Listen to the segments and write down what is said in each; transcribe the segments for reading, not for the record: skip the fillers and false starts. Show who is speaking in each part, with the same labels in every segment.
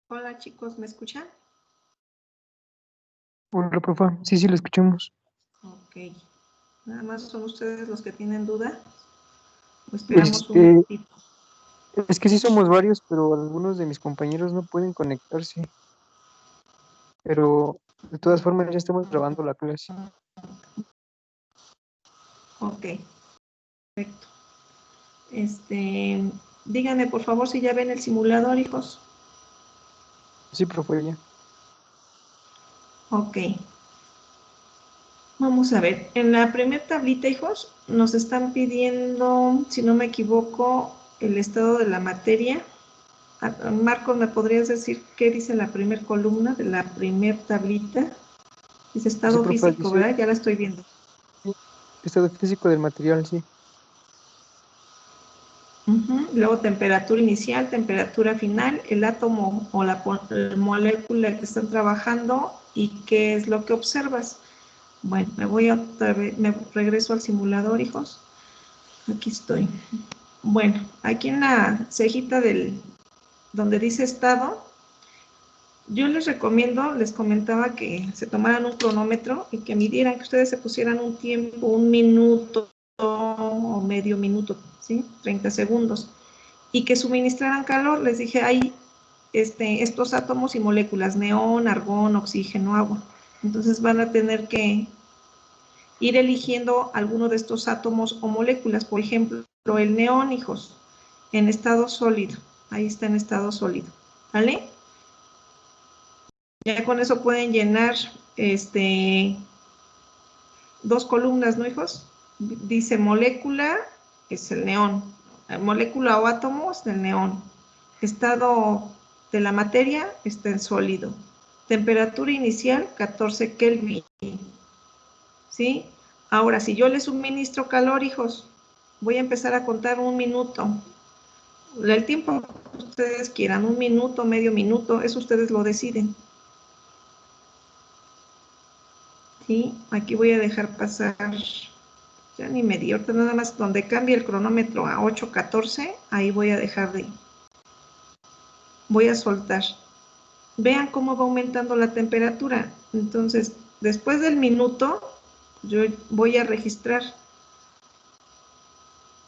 Speaker 1: Hola chicos, ¿me escuchan?
Speaker 2: Hola, profa. Sí, lo escuchamos.
Speaker 1: Ok. ¿Nada más son ustedes los que tienen duda? ¿O esperamos un
Speaker 2: Este,
Speaker 1: minutito?
Speaker 2: es que sí somos varios, pero algunos de mis compañeros no pueden conectarse. Pero de todas formas ya estamos grabando la clase.
Speaker 1: Ok, perfecto. Díganme por favor si ya ven el simulador, hijos.
Speaker 2: Sí, profe, ya.
Speaker 1: Ok. Vamos a ver. En la primera tablita, hijos, nos están pidiendo, si no me equivoco, el estado de la materia. Marcos, ¿me podrías decir qué dice la primera columna de la primera tablita? Dice
Speaker 2: Sí,
Speaker 1: estado
Speaker 2: profe,
Speaker 1: físico,
Speaker 2: dice
Speaker 1: ¿verdad? Ya la estoy viendo.
Speaker 2: sí, estado físico del material, sí.
Speaker 1: Luego temperatura inicial, temperatura final, el átomo o la molécula que están trabajando y qué es lo que observas. Bueno, me regreso al simulador, hijos. Aquí estoy. Bueno, aquí en la cejita donde dice estado, yo les recomiendo, les comentaba que se tomaran un cronómetro y que midieran, que ustedes se pusieran un tiempo, un minuto o medio minuto, ¿sí? 30 segundos. Y que suministraran calor. Les dije, hay estos átomos y moléculas, neón, argón, oxígeno, agua. Entonces van a tener que ir eligiendo alguno de estos átomos o moléculas. Por ejemplo, el neón, hijos, en estado sólido. Ahí está en estado sólido. ¿Vale? Ya con eso pueden llenar dos columnas, ¿no, hijos? Dice molécula, es el neón. Molécula o átomo es el neón. Estado de la materia está en sólido. Temperatura inicial 14 Kelvin. ¿Sí? Ahora, si yo les suministro calor, hijos, voy a empezar a contar un minuto. El tiempo que ustedes quieran, un minuto, medio minuto, eso ustedes lo deciden. ¿Sí? Aquí voy a dejar pasar, ya ni medio, ahorita nada más donde cambie el cronómetro a 8:14, ahí voy a dejar voy a soltar. Vean cómo va aumentando la temperatura. Entonces, después del minuto, yo voy a registrar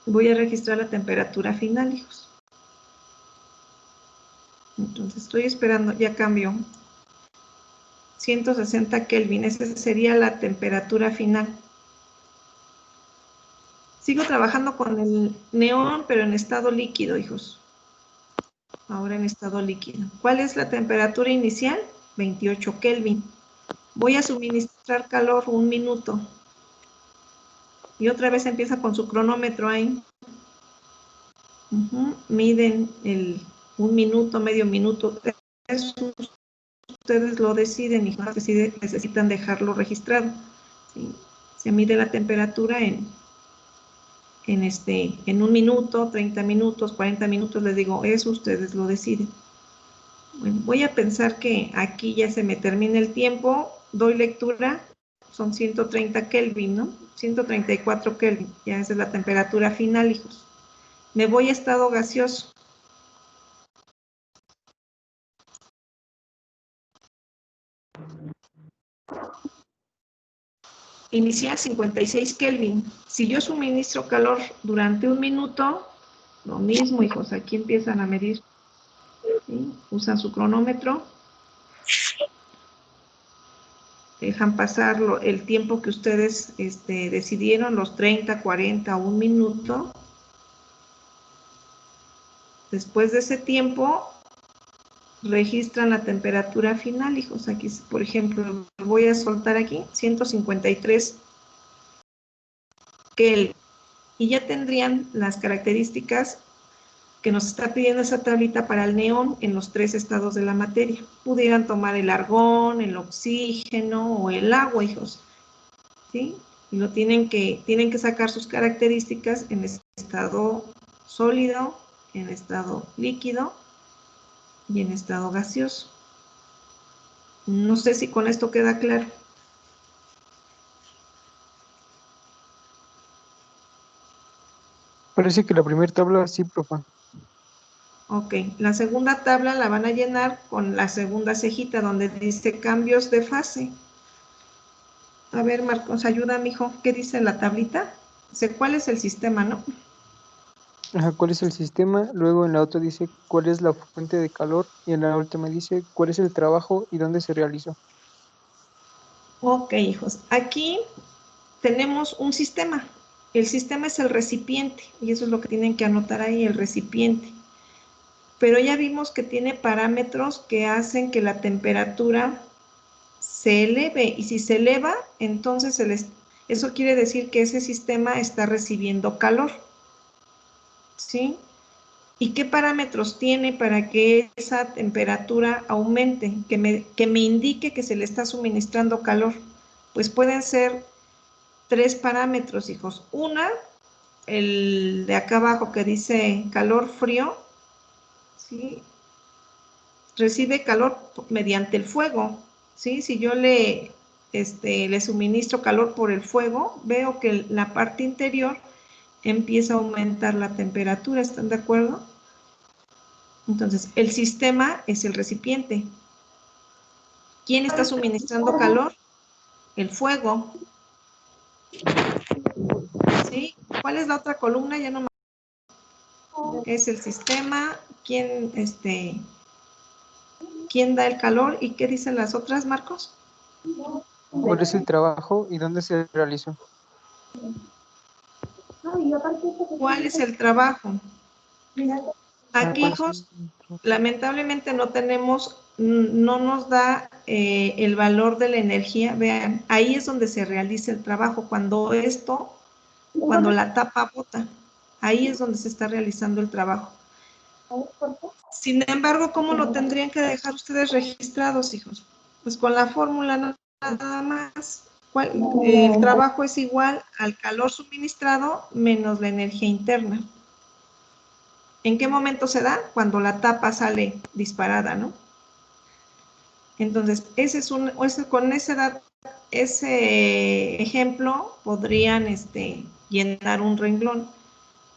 Speaker 1: la temperatura final, hijos. Entonces, estoy esperando, ya cambió. 160 Kelvin, esa sería la temperatura final. Sigo trabajando con el neón, pero en estado líquido, hijos. Ahora en estado líquido. ¿Cuál es la temperatura inicial? 28 Kelvin. Voy a suministrar calor un minuto. Y otra vez empieza con su cronómetro ahí. Miden un minuto, medio minuto. Eso ustedes lo deciden y necesitan dejarlo registrado. ¿Sí? Se mide la temperatura en un minuto, 30 minutos, 40 minutos. Les digo, eso ustedes lo deciden. Bueno, voy a pensar que aquí ya se me termina el tiempo. Doy lectura. Son 130 Kelvin, ¿no? 134 Kelvin. Ya esa es la temperatura final, hijos. Me voy a estado gaseoso. Inicial 56 Kelvin. Si yo suministro calor durante un minuto, lo mismo, hijos, aquí empiezan a medir. ¿Sí? Usan su cronómetro. Dejan pasar el tiempo que ustedes decidieron, los 30, 40 o un minuto. Después de ese tiempo, registran la temperatura final, hijos. Aquí, por ejemplo, voy a soltar aquí 153 Kelvin. Y ya tendrían las características que nos está pidiendo esa tablita para el neón en los tres estados de la materia. Pudieran tomar el argón, el oxígeno o el agua, hijos. ¿Sí? Y tienen que sacar sus características en estado sólido, en estado líquido y en estado gaseoso. No sé si con esto queda claro.
Speaker 2: Parece que la primera tabla sí, profa.
Speaker 1: Ok, la segunda tabla la van a llenar con la segunda cejita donde dice cambios de fase. A ver, Marcos, ayuda, mijo. ¿Qué dice la tablita? Sé cuál es el sistema, ¿no?
Speaker 2: Ajá, ¿cuál es el sistema? Luego en la otra dice cuál es la fuente de calor y en la última dice cuál es el trabajo y dónde se realizó.
Speaker 1: Ok, hijos. Aquí tenemos un sistema. El sistema es el recipiente y eso es lo que tienen que anotar ahí, el recipiente. Pero ya vimos que tiene parámetros que hacen que la temperatura se eleve y si se eleva, entonces eso quiere decir que ese sistema está recibiendo calor, ¿sí? ¿Y qué parámetros tiene para que esa temperatura aumente, que me indique que se le está suministrando calor? Pues pueden ser 3 parámetros, hijos. Una, el de acá abajo que dice calor-frío, ¿sí? Recibe calor mediante el fuego, ¿sí? Si yo le suministro calor por el fuego, veo que la parte interior empieza a aumentar la temperatura, ¿están de acuerdo? Entonces, el sistema es el recipiente. ¿Quién está suministrando calor? El fuego. ¿Sí? ¿Cuál es la otra columna? Ya no me... Es el sistema. ¿Quién da el calor? ¿Y qué dicen las otras, Marcos?
Speaker 2: ¿Cuál es el trabajo y dónde se realizó?
Speaker 1: ¿Cuál es el trabajo? Aquí,
Speaker 2: ¿Cuál es el
Speaker 1: hijos, lamentablemente no nos da el valor de la energía. Vean, ahí es donde se realiza el trabajo, cuando la tapa bota, ahí es donde se está realizando el trabajo. Sin embargo, ¿cómo lo tendrían que dejar ustedes registrados, hijos? Pues con la fórmula nada más. El trabajo es igual al calor suministrado menos la energía interna. ¿En qué momento se da? Cuando la tapa sale disparada, ¿no? Entonces, con ese ejemplo podrían llenar un renglón,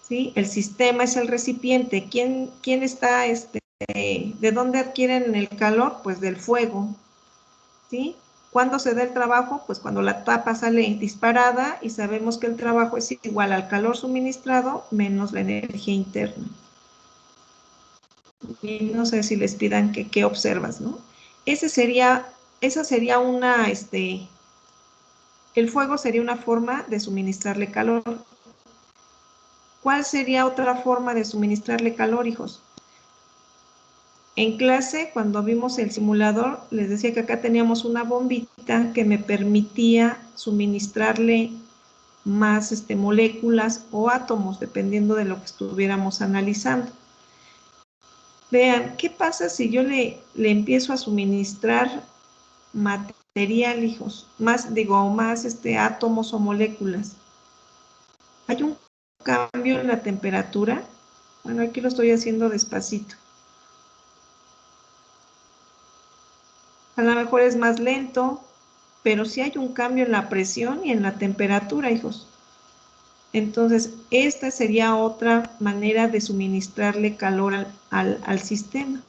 Speaker 1: ¿sí? El sistema es el recipiente. ¿Quién está, de dónde adquieren el calor? Pues del fuego, ¿sí? ¿Cuándo se da el trabajo? Pues cuando la tapa sale disparada y sabemos que el trabajo es igual al calor suministrado menos la energía interna. Y no sé si les pidan que qué observas, ¿no? Esa sería el fuego sería una forma de suministrarle calor. ¿Cuál sería otra forma de suministrarle calor, hijos? En clase, cuando vimos el simulador, les decía que acá teníamos una bombita que me permitía suministrarle más moléculas o átomos, dependiendo de lo que estuviéramos analizando. Vean, ¿qué pasa si yo le empiezo a suministrar material, hijos? Más átomos o moléculas. ¿Hay un cambio en la temperatura? Bueno, aquí lo estoy haciendo despacito. A lo mejor es más lento, pero sí hay un cambio en la presión y en la temperatura, hijos. Entonces, esta sería otra manera de suministrarle calor al sistema.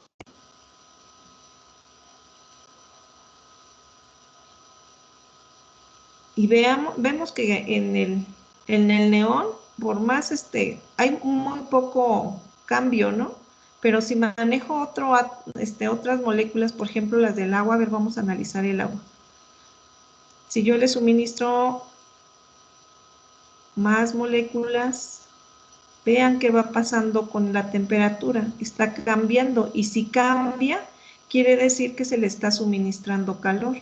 Speaker 1: Y vemos que en el neón, por más hay muy poco cambio, ¿no? Pero si manejo otras moléculas, por ejemplo, las del agua, a ver, vamos a analizar el agua. Si yo le suministro más moléculas, vean qué va pasando con la temperatura, está cambiando, y si cambia, quiere decir que se le está suministrando calor.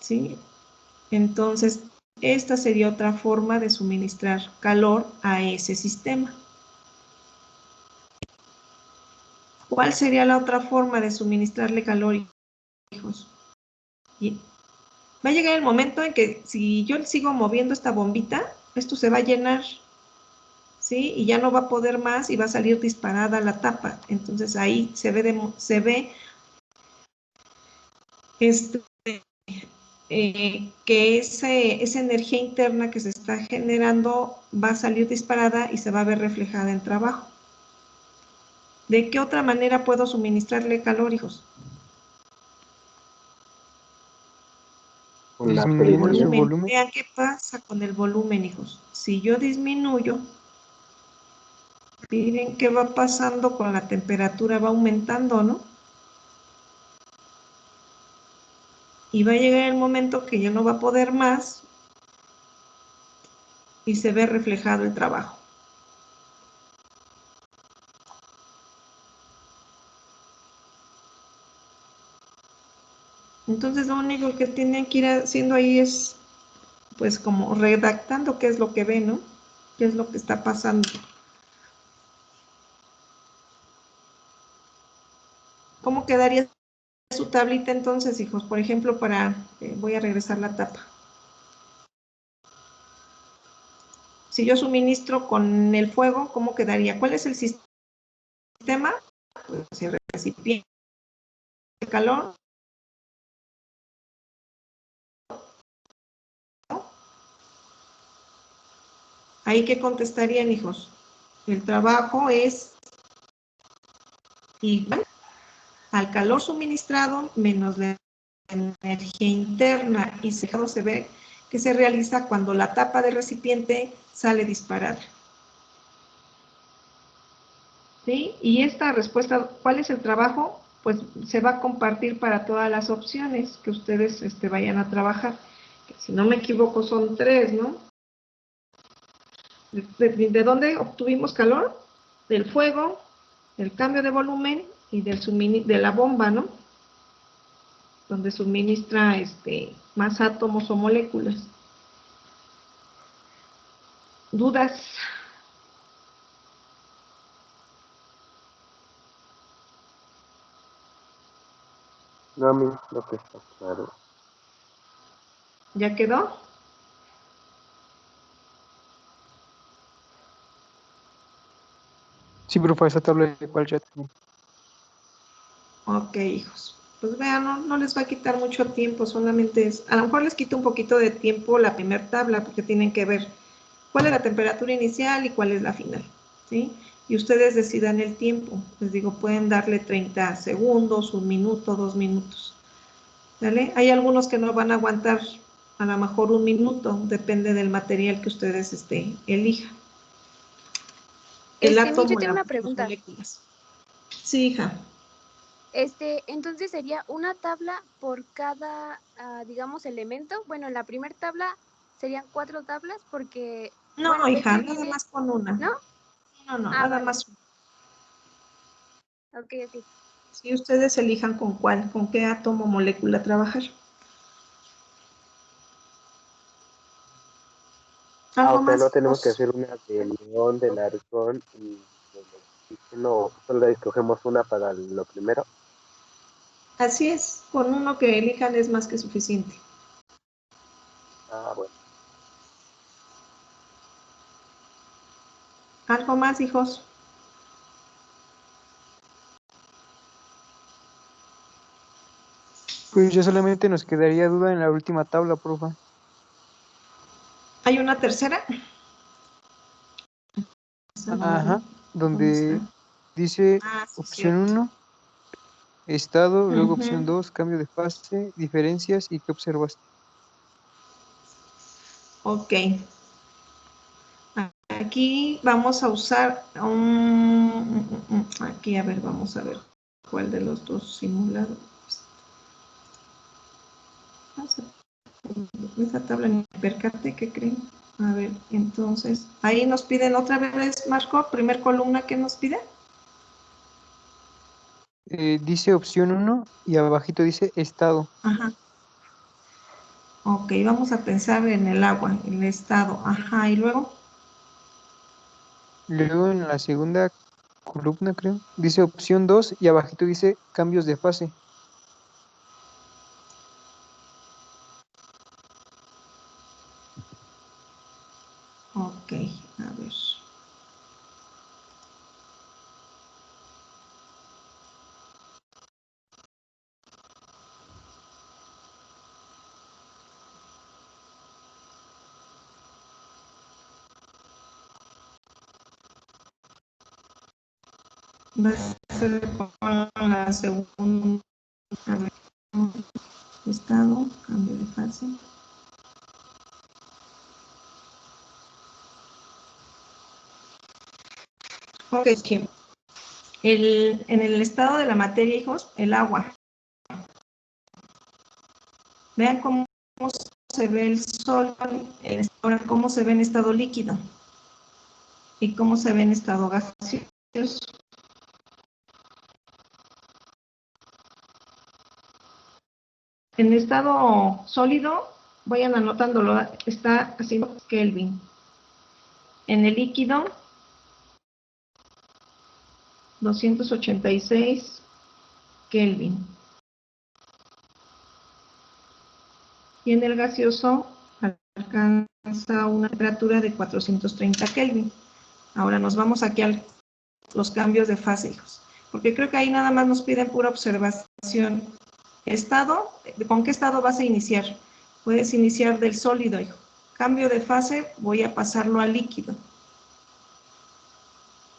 Speaker 1: ¿Sí? Entonces, esta sería otra forma de suministrar calor a ese sistema. ¿Cuál sería la otra forma de suministrarle calor, hijos? Y va a llegar el momento en que si yo sigo moviendo esta bombita, esto se va a llenar, ¿sí? Y ya no va a poder más y va a salir disparada la tapa. Entonces ahí se ve que esa energía interna que se está generando va a salir disparada y se va a ver reflejada en trabajo. ¿De qué otra manera puedo suministrarle calor, hijos?
Speaker 2: Disminuyendo su volumen.
Speaker 1: Vean qué pasa con el volumen, hijos. Si yo disminuyo, miren qué va pasando con la temperatura, va aumentando, ¿no? Y va a llegar el momento que ya no va a poder más y se ve reflejado el trabajo. Entonces lo único que tienen que ir haciendo ahí es, pues, como redactando qué es lo que ven, ¿no? Qué es lo que está pasando. ¿Cómo quedaría su tablita entonces, hijos? Por ejemplo, voy a regresar la tapa. Si yo suministro con el fuego, ¿cómo quedaría? ¿Cuál es el sistema? Pues el recipiente de calor, ¿no? Ahí qué contestarían, hijos. El trabajo es igual al calor suministrado menos la energía interna, y se ve que se realiza cuando la tapa del recipiente sale disparada. ¿Sí? Y esta respuesta, ¿cuál es el trabajo? Pues se va a compartir para todas las opciones que ustedes vayan a trabajar. Si no me equivoco, son 3, ¿no? ¿De dónde obtuvimos calor? Del fuego, del cambio de volumen y de la bomba, ¿no? Donde suministra más átomos o moléculas. ¿Dudas?
Speaker 3: No, a mí lo que está claro.
Speaker 1: ¿Ya quedó?
Speaker 2: Sí, profe, esa tabla de cual ya tengo.
Speaker 1: Ok, hijos. Pues vean, no les va a quitar mucho tiempo, solamente a lo mejor les quita un poquito de tiempo la primera tabla, porque tienen que ver cuál es la temperatura inicial y cuál es la final, ¿sí? Y ustedes decidan el tiempo. Les digo, pueden darle 30 segundos, 1 minuto, 2 minutos, ¿vale? Hay algunos que no van a aguantar a lo mejor 1 minuto, depende del material que ustedes elijan. El átomo,
Speaker 4: Yo tengo una
Speaker 1: las
Speaker 4: pregunta.
Speaker 1: moléculas. Sí, hija.
Speaker 4: Entonces sería una tabla por cada, digamos, elemento. Bueno, en la primera tabla serían 4 tablas porque,
Speaker 1: No,
Speaker 4: bueno, de
Speaker 1: hija,
Speaker 4: hecho
Speaker 1: nada
Speaker 4: viene,
Speaker 1: más con una.
Speaker 4: ¿no?
Speaker 1: No,
Speaker 4: Ah,
Speaker 1: nada
Speaker 4: vale.
Speaker 1: más.
Speaker 4: Ok, ok.
Speaker 1: Si ustedes elijan con qué átomo o molécula trabajar.
Speaker 3: O
Speaker 1: ¿Algo
Speaker 3: sea,
Speaker 1: más,
Speaker 3: no tenemos que
Speaker 1: hijos?
Speaker 3: hacer una del león, del arcón y del oxígeno, solo escogemos una para lo primero.
Speaker 1: Así es, con uno que elijan es más que suficiente.
Speaker 3: Ah, bueno.
Speaker 1: ¿Algo más, hijos?
Speaker 2: Pues ya solamente nos quedaría duda en la última tabla, profe.
Speaker 1: ¿Hay una tercera? Esa no la vi.
Speaker 2: Ajá,
Speaker 1: ¿Dónde está?
Speaker 2: donde dice
Speaker 1: Ah, sí,
Speaker 2: opción
Speaker 1: cierto.
Speaker 2: 1, estado, luego opción
Speaker 1: Ujú.
Speaker 2: 2, cambio de fase, diferencias y qué observaste.
Speaker 1: Ok. Aquí vamos a usar aquí, a ver, vamos a ver cuál de los dos simulados. Esa tabla ni percate, ¿qué creen? A ver, entonces, ahí nos piden otra vez, Marco, primer columna que nos pide.
Speaker 2: Dice opción 1 y abajito dice estado.
Speaker 1: Ajá. Ok, vamos a pensar en el agua, el estado. Ajá, y luego.
Speaker 2: Luego en la segunda columna, creo, dice opción 2 y abajito dice cambios de fase.
Speaker 1: Ok, a ver. Va a ser con la segunda. A ver, estado, cambio de fase. Ok, en el estado de la materia, hijos, el agua. Vean cómo se ve el sol, ahora cómo se ve en estado líquido y cómo se ve en estado gaseoso. En estado sólido, vayan anotándolo, está haciendo Kelvin. En el líquido, 286 Kelvin. Y en el gaseoso alcanza una temperatura de 430 Kelvin. Ahora nos vamos aquí a los cambios de fase, hijos, porque creo que ahí nada más nos piden pura observación. Estado, ¿con qué estado vas a iniciar? Puedes iniciar del sólido, hijo. Cambio de fase, voy a pasarlo al líquido.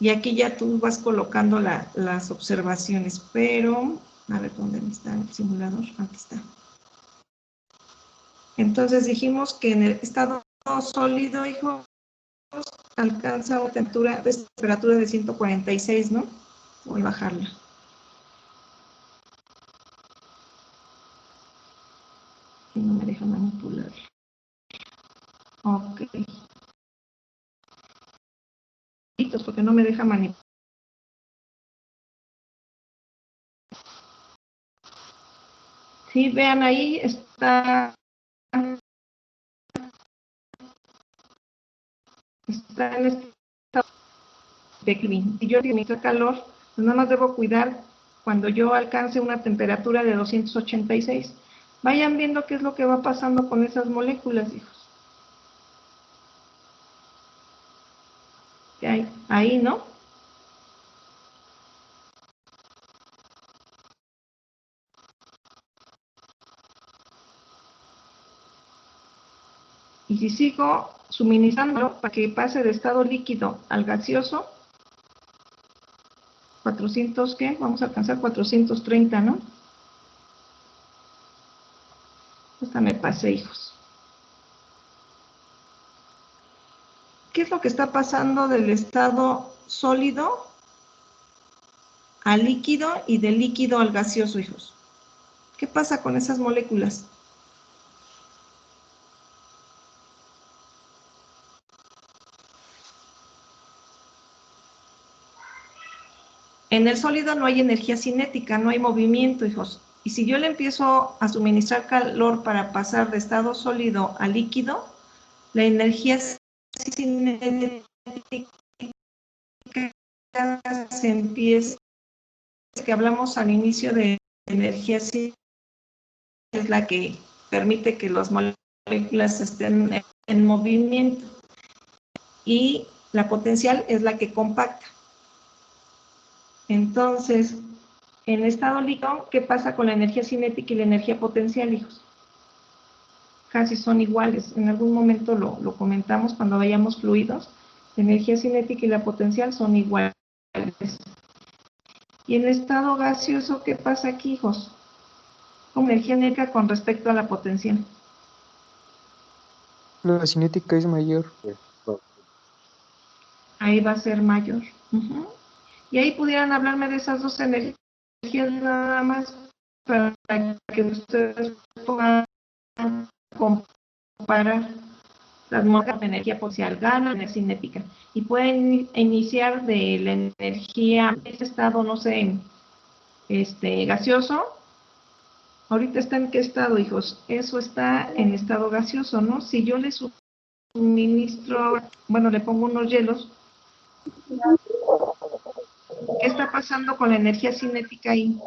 Speaker 1: Y aquí ya tú vas colocando las observaciones, pero, a ver, ¿dónde está el simulador? Aquí está. Entonces dijimos que en el estado sólido, hijos, alcanza una temperatura de 146, ¿no? Voy a bajarla. Y no me deja manipular. Ok. Porque no me deja manipular. Sí, vean ahí, está en este estado de Kelvin. Si yo necesito calor, pues nada más debo cuidar cuando yo alcance una temperatura de 286. Vayan viendo qué es lo que va pasando con esas moléculas, hijos. ¿Qué hay? Ahí, ¿no? Y si sigo suministrándolo para que pase de estado líquido al gaseoso, 400, ¿qué? Vamos a alcanzar 430, ¿no? Esta me pasé, hijos. ¿Qué es lo que está pasando del estado sólido al líquido y del líquido al gaseoso, hijos? ¿Qué pasa con esas moléculas? En el sólido no hay energía cinética, no hay movimiento, hijos. Y si yo le empiezo a suministrar calor para pasar de estado sólido a líquido, la energía cinética se empieza, que hablamos al inicio de energía cinética, es la que permite que las moléculas estén en movimiento. Y la potencial es la que compacta. Entonces, en estado líquido, ¿qué pasa con la energía cinética y la energía potencial, hijos? Casi son iguales. En algún momento lo comentamos cuando veíamos fluidos. La energía cinética y la potencial son iguales. Y en estado gaseoso, ¿qué pasa aquí, hijos? Con energía cinética con respecto a la potencial.
Speaker 2: La cinética es mayor.
Speaker 1: Ahí va a ser mayor. Y ahí pudieran hablarme de esas dos energías nada más para que ustedes puedan comparar las moléculas de energía potencial, gana energía cinética, y pueden iniciar de la energía, ese estado, no sé, gaseoso. Ahorita está en qué estado, hijos, eso está en estado gaseoso, ¿no? Si yo le suministro, bueno, le pongo unos hielos, ¿qué está pasando con la energía cinética ahí?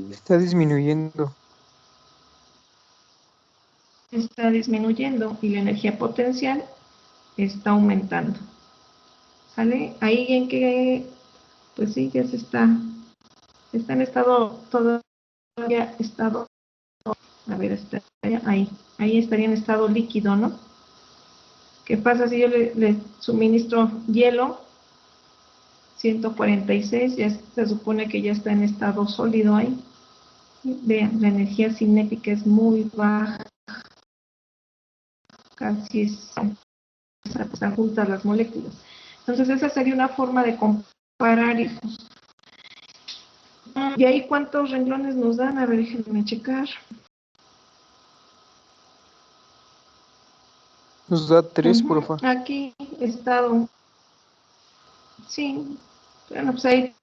Speaker 2: Está disminuyendo.
Speaker 1: Está disminuyendo y la energía potencial está aumentando. ¿Sale? Ahí en que, pues sí, ya se está en estado, todavía estado, a ver, está ahí estaría en estado líquido, ¿no? ¿Qué pasa si yo le suministro hielo? 146, ya se supone que ya está en estado sólido ahí. Vean, la energía cinética es muy baja, casi están juntas las moléculas. Entonces esa sería una forma de comparar, hijos. ¿Y ahí cuántos renglones nos dan? A ver, déjenme checar.
Speaker 2: Nos da 3, profa.
Speaker 1: Aquí estado. Sí. Bueno, pues ahí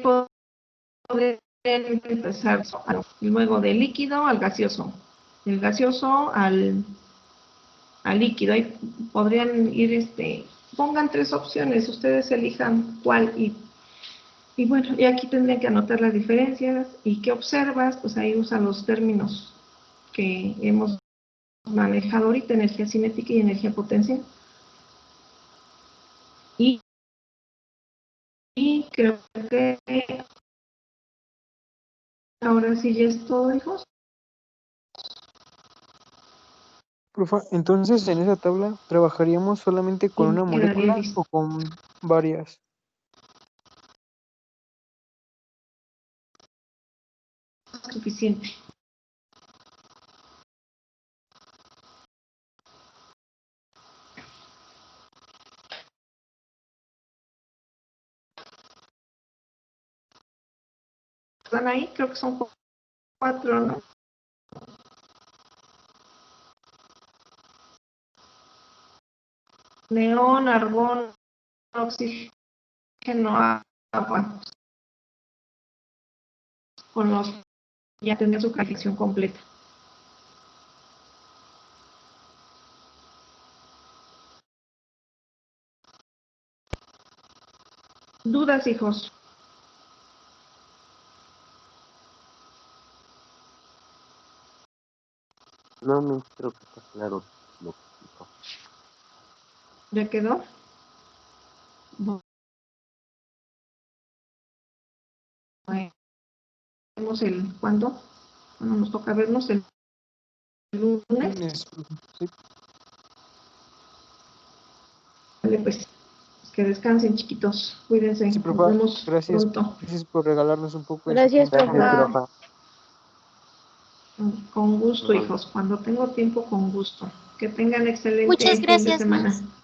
Speaker 1: podrían empezar luego del líquido al gaseoso. Del gaseoso al líquido. Ahí podrían ir, pongan 3 opciones, ustedes elijan cuál y bueno, y aquí tendrían que anotar las diferencias y qué observas, pues ahí usan los términos que hemos manejado ahorita, energía cinética y energía potencial. Y creo que ahora sí ya es todo, hijos.
Speaker 2: Profa, entonces en esa tabla trabajaríamos solamente con una molécula o con varias.
Speaker 1: Suficiente. ¿Están ahí? Creo que son 4, ¿no? Neón, argón, oxígeno, agua. Con los ya tendría su calificación completa. ¿Dudas, hijos?
Speaker 3: No, me creo que está claro lo que dijo.
Speaker 1: ¿Ya quedó? Vemos el ¿cuándo? Bueno, nos toca vernos el lunes.
Speaker 2: Sí.
Speaker 1: Vale, pues que descansen, chiquitos. Cuídense.
Speaker 2: Sí,
Speaker 1: Nos
Speaker 2: profa,
Speaker 1: vemos
Speaker 2: gracias.
Speaker 1: pronto.
Speaker 2: Gracias por regalarnos un poco de su
Speaker 4: Gracias,
Speaker 2: tiempo.
Speaker 3: Gracias,
Speaker 4: profa.
Speaker 3: profa.
Speaker 1: Con gusto, hijos. Cuando tengo tiempo, con gusto. Que tengan excelente
Speaker 5: Muchas
Speaker 1: fin de
Speaker 5: gracias,
Speaker 1: semana.
Speaker 5: Miss.